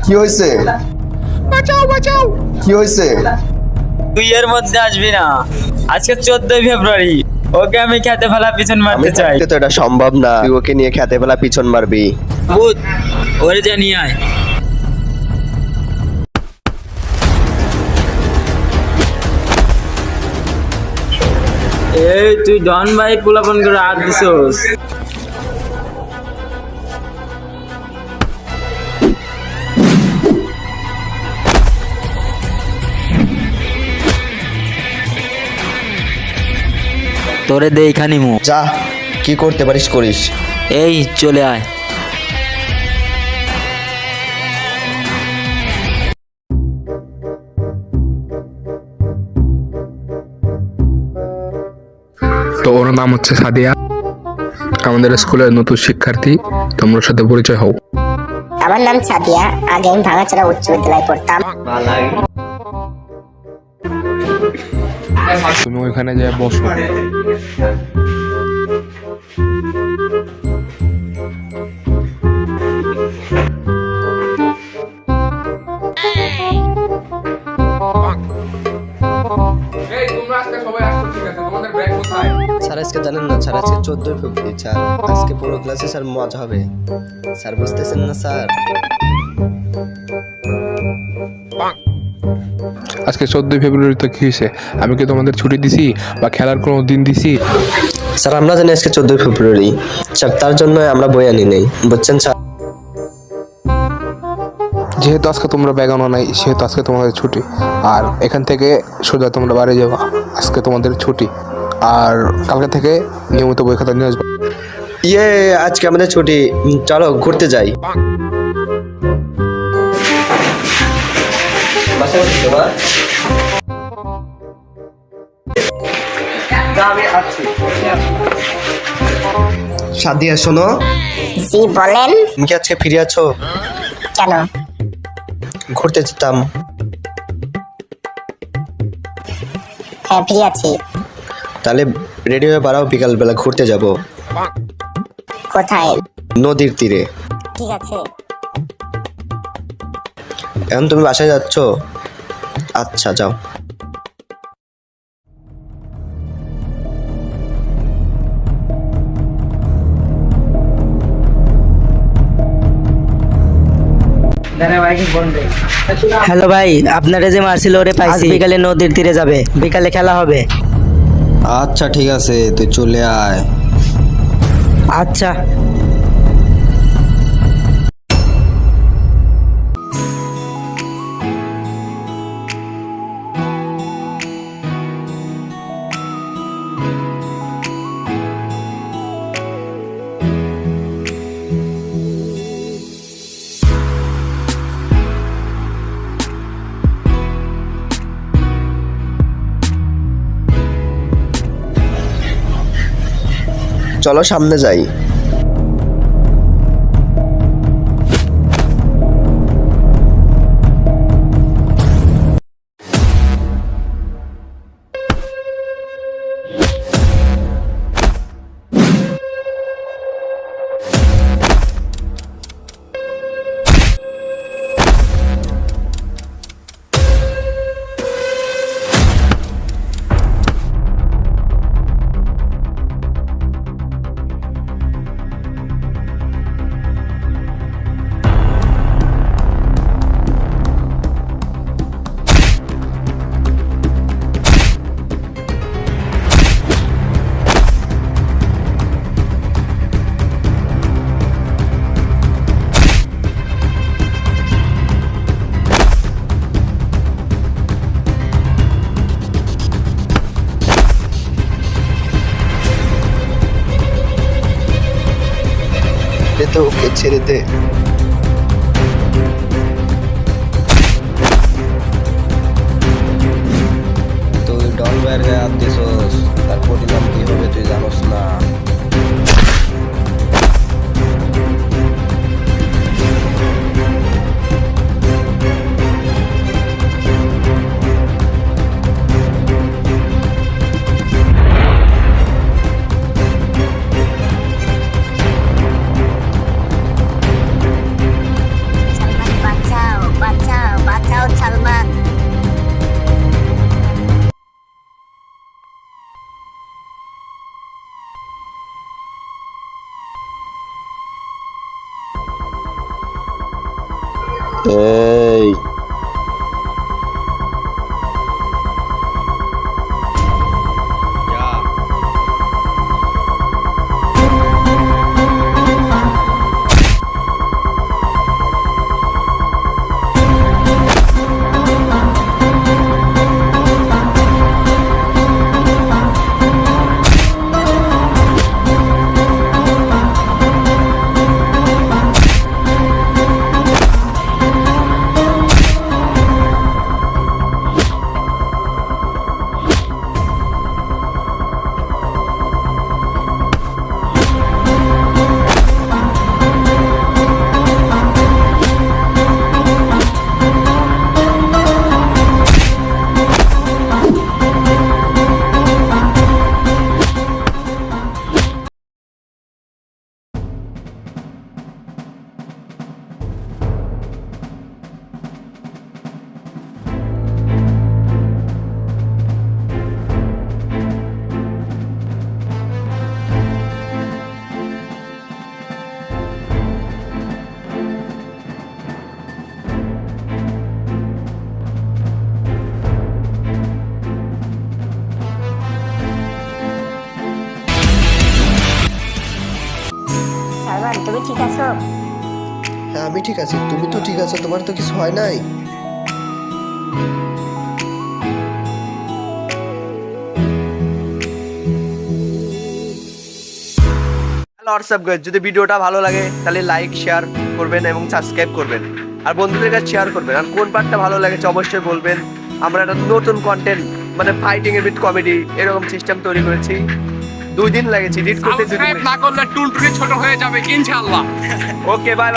কি হয়েছে? বাঁচাও বাঁচাও। কি হয়েছে? তুই এর মধ্যে আসবি না। আজকে 14 ফেব্রুয়ারি, ওকে আমি খেতে ফেলা পিছন আমি মারতে চাই। থাকতে তো এটা সম্ভব না, তুই ওকে নিয়ে খেতে বেলা পিছন মারবি। ভূত, ওরে যা নিয়ে আয়। এই তুই ডন ভাই পোলাপন করে আর দিছস। তোরে দে এখানে মু। যা, কি করতে পারিস করিস। এই চলে আয়। তো ওর নাম হচ্ছে সাদিয়া, আমাদের স্কুলের নতুন শিক্ষার্থী। তোমরা সাথে পরিচয় হও। আমার নাম সাদিয়া, আগে আমি ভাঙাচড়া উচ্চ বিদ্যালয়ে পড়তাম। তুমি ওইখানে যে বসো। স্যার আজকে জানেন না স্যার, আজকে 14 ফেব্রুয়ারি স্যার, আজকে পুরো ক্লাসে স্যার মজা হবে স্যার, বুঝতেছেন না স্যার? আজকে 14 ফেব্রুয়ারিতে কি হয়েছে? আমি কি তোমাদের ছুটি দিছি বা খেলার কোনো দিন দিছি? স্যার আমরা জানি আজকে 14 ফেব্রুয়ারি স্যার, তার জন্য আমরা বই আনি নেই, বুঝছেন স্যার? যেহেতু আজকে তোমরা ব্যাগ আনো নাই, সেহেতু আজকে তোমাদের ছুটি। আর এখান থেকে সোজা তোমরা বাড়ি যাবা। আজকে তোমাদের ছুটি, আর কালকে থেকে নিয়মিত বই খাতা নিয়ে আসবে। ইয়ে, আজকে আমাদের ছুটি, চলো ঘুরতে যাই। সাদিয়া শোনো, জি বলেন। তুমি কি আজকে ফিরে আছো? কেন? ঘুরতে যেতাম। হ্যাঁ ফ্রি আছি। তাহলে রেডি হয়ে বাড়াও, বিকাল বেলা ঘুরতে যাব কোথায়? নদীর তীরে। ঠিক আছে। এখন তুমি বাসায় যাচ্ছ? আচ্ছা যাও। হ্যালো ভাই, আপনারা যে মারছিল ওরে পাইছি। বিকালে নদীর তীরে যাবে, বিকালে খেলা হবে। আচ্ছা ঠিক আছে, তুই চলে আয়। আচ্ছা। চলো সামনে যাই। তো ওকে ছেড়ে দে। তুই ডন ভাইয়ের গায়ে হাত দিছস, তার পরিণাম কি হবে তুই জানোস না। এই সারওয়ার তুমি ঠিক আছো? হ্যাঁ আমি ঠিক আছি, তুমি তো ঠিক আছো, তোমার তো কিছু হয় নাই? হ্যালো হোয়াটসঅ্যাপ গাইস, যদি ভিডিওটা ভালো লাগে তাহলে লাইক শেয়ার করবেন এবং সাবস্ক্রাইব করবেন আর বন্ধুদের কাছে শেয়ার করবেন। আর কোন পার্টটা ভালো লাগেছে অবশ্যই বলবেন। আমরা একটা নতুন কন্টেন্ট মানে ফাইটিং এর উইথ কমেডি এরকম সিস্টেম তৈরি করেছি। 2 দিন লেগেছে এডিট করতে, 2 দিন না করলে টুলটুলি ছোট হয়ে যাবে ইনশাআল্লাহ। Okay bye.